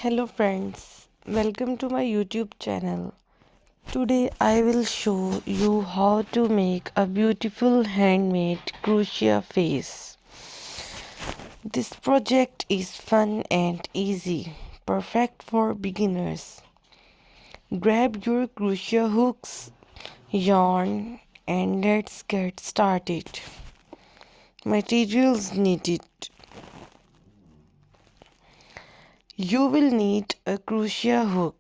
Hello friends, welcome to my YouTube channel. Today I will show you how to make a beautiful handmade crochet face. This project is fun and easy, perfect for beginners. Grab your crochet hooks, yarn and let's get started. Materials needed. You will need a crochet hook.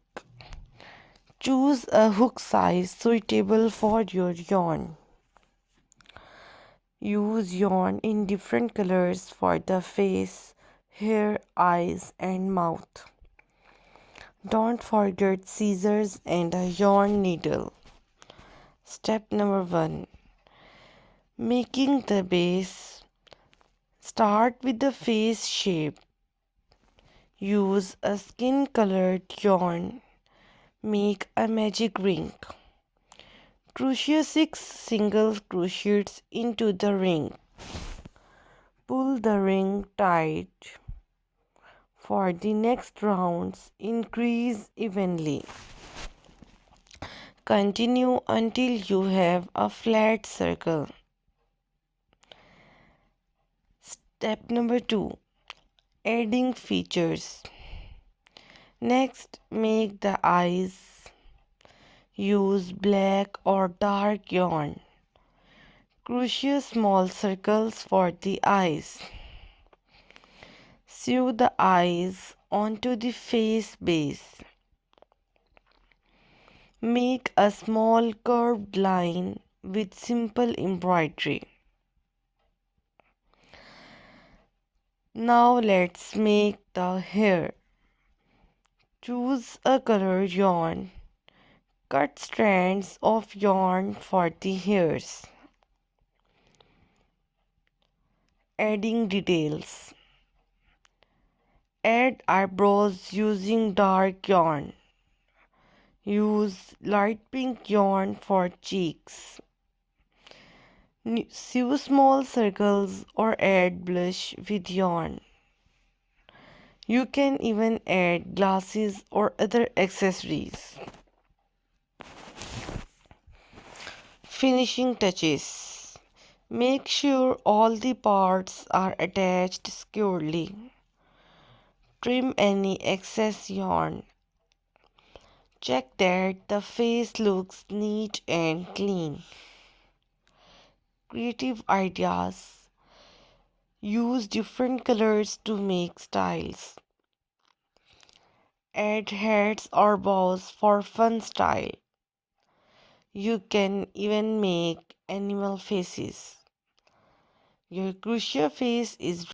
Choose a hook size suitable for your yarn. Use yarn in different colors for the face, hair, eyes and mouth. Don't forget scissors and a yarn needle. Step number 1. Making the base. Start with the face shape. Use a skin colored yarn. Make a magic ring. Crochet 6 single crochets into the ring. Pull the ring tight. For the next rounds, increase evenly. Continue until you have a flat circle. Step number 2. Adding features. Next, make the eyes. Use black or dark yarn. Crochet small circles for the eyes. Sew the eyes onto the face base. Make a small curved line with simple embroidery. Now let's make the hair. Choose a color yarn. Cut strands of yarn for the hairs. Adding details. Add eyebrows using dark yarn. Use light pink yarn for cheeks. Sew small circles or add blush with yarn. You can even add glasses or other accessories. Finishing touches. Make sure all the parts are attached securely. Trim any excess yarn. Check that the face looks neat and clean. Creative ideas. Use different colors to make styles. Add hats or bows for fun style. You can even make animal faces. Your crochet face is